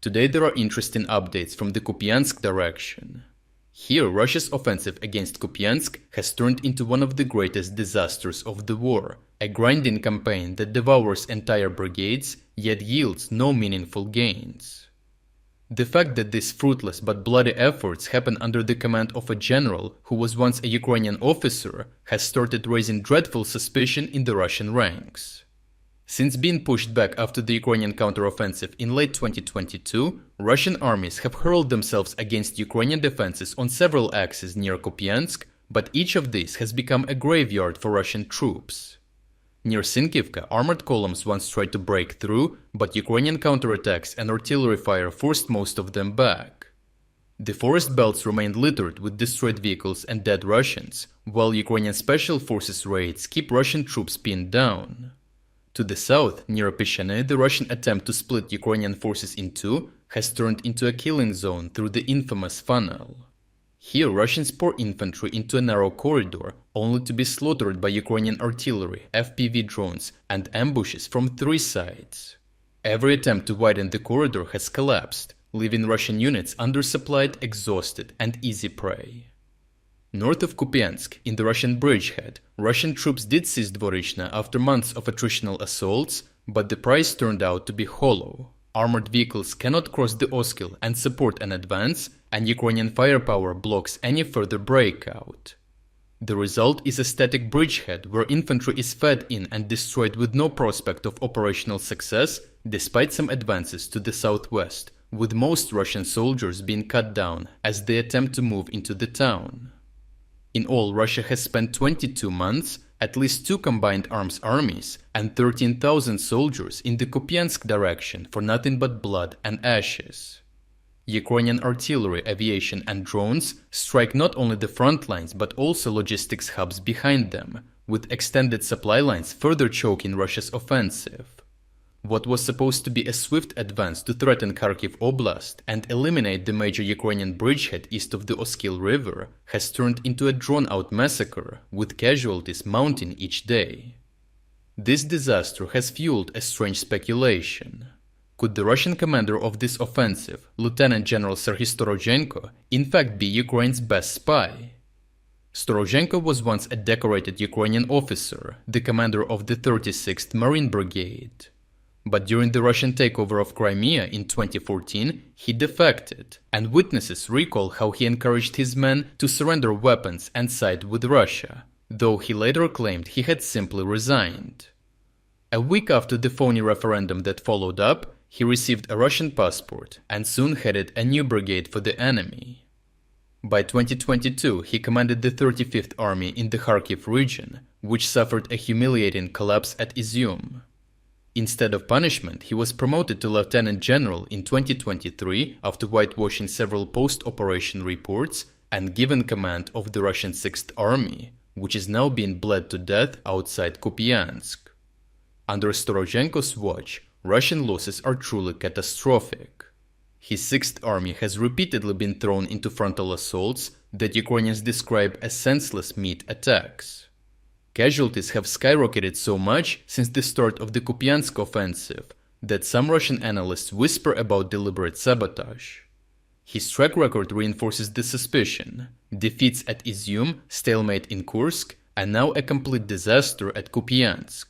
Today there are interesting updates from the Kupiansk direction. Here, Russia's offensive against Kupiansk has turned into one of the greatest disasters of the war, a grinding campaign that devours entire brigades, yet yields no meaningful gains. The fact that these fruitless but bloody efforts happen under the command of a general who was once a Ukrainian officer has started raising dreadful suspicion in the Russian ranks. Since being pushed back after the Ukrainian counteroffensive in late 2022, Russian armies have hurled themselves against Ukrainian defenses on several axes near Kupiansk, but each of these has become a graveyard for Russian troops. Near Synkivka, armored columns once tried to break through, but Ukrainian counterattacks and artillery fire forced most of them back. The forest belts remained littered with destroyed vehicles and dead Russians, while Ukrainian special forces raids keep Russian troops pinned down. To the south, near Pischane, the Russian attempt to split Ukrainian forces in two has turned into a killing zone through the infamous funnel. Here, Russians pour infantry into a narrow corridor, only to be slaughtered by Ukrainian artillery, FPV drones, and ambushes from three sides. Every attempt to widen the corridor has collapsed, leaving Russian units undersupplied, exhausted, and easy prey. North of Kupiansk, in the Russian bridgehead, Russian troops did seize Dvorichna after months of attritional assaults, but the prize turned out to be hollow. Armored vehicles cannot cross the Oskil and support an advance, and Ukrainian firepower blocks any further breakout. The result is a static bridgehead where infantry is fed in and destroyed with no prospect of operational success, despite some advances to the southwest, with most Russian soldiers being cut down as they attempt to move into the town. In all, Russia has spent 22 months, at least 2 combined arms armies, and 13,000 soldiers in the Kupiansk direction for nothing but blood and ashes. Ukrainian artillery, aviation, and drones strike not only the front lines but also logistics hubs behind them, with extended supply lines further choking Russia's offensive. What was supposed to be a swift advance to threaten Kharkiv Oblast and eliminate the major Ukrainian bridgehead east of the Oskil River has turned into a drawn-out massacre, with casualties mounting each day. This disaster has fueled a strange speculation. Could the Russian commander of this offensive, Lieutenant General Serhiy Storozhenko, in fact be Ukraine's best spy? Storozhenko was once a decorated Ukrainian officer, the commander of the 36th Marine Brigade. But during the Russian takeover of Crimea in 2014, he defected, and witnesses recall how he encouraged his men to surrender weapons and side with Russia, though he later claimed he had simply resigned. A week after the phony referendum that followed up, he received a Russian passport and soon headed a new brigade for the enemy. By 2022, he commanded the 35th Army in the Kharkiv region, which suffered a humiliating collapse at Izium. Instead of punishment, he was promoted to lieutenant general in 2023 after whitewashing several post-operation reports and given command of the Russian 6th Army, which is now being bled to death outside Kupiansk. Under Storozhenko's watch, Russian losses are truly catastrophic. His 6th Army has repeatedly been thrown into frontal assaults that Ukrainians describe as senseless meat attacks. Casualties have skyrocketed so much since the start of the Kupiansk offensive that some Russian analysts whisper about deliberate sabotage. His track record reinforces the suspicion: defeats at Izium, stalemate in Kursk, and now a complete disaster at Kupiansk.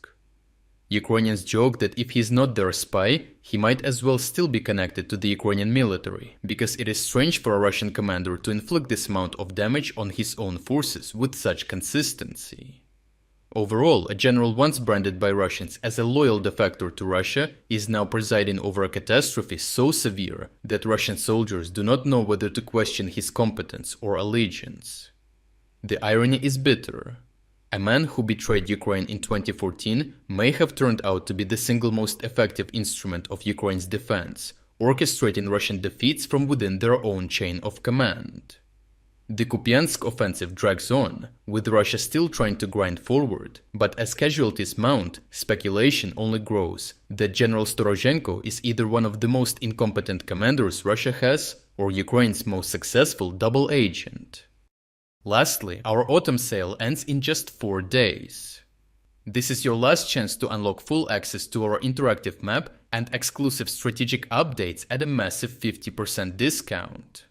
Ukrainians joke that if he's not their spy, he might as well still be connected to the Ukrainian military, because it is strange for a Russian commander to inflict this amount of damage on his own forces with such consistency. Overall, a general once branded by Russians as a loyal defector to Russia is now presiding over a catastrophe so severe that Russian soldiers do not know whether to question his competence or allegiance. The irony is bitter. A man who betrayed Ukraine in 2014 may have turned out to be the single most effective instrument of Ukraine's defense, orchestrating Russian defeats from within their own chain of command. The Kupiansk offensive drags on, with Russia still trying to grind forward, but as casualties mount, speculation only grows that General Storozhenko is either one of the most incompetent commanders Russia has, or Ukraine's most successful double agent. Lastly, our autumn sale ends in just 4 days. This is your last chance to unlock full access to our interactive map and exclusive strategic updates at a massive 50% discount.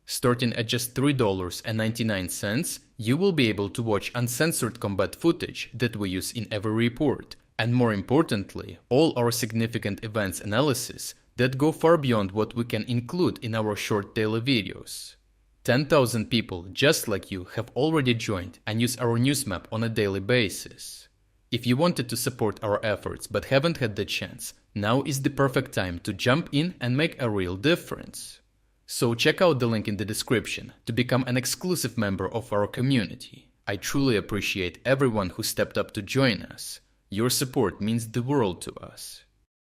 Starting at just $3.99, you will be able to watch uncensored combat footage that we use in every report, and more importantly, all our significant events analysis that go far beyond what we can include in our short daily videos. 10,000 people just like you have already joined and use our news map on a daily basis. If you wanted to support our efforts but haven't had the chance, now is the perfect time to jump in and make a real difference. So check out the link in the description to become an exclusive member of our community. I truly appreciate everyone who stepped up to join us. Your support means the world to us.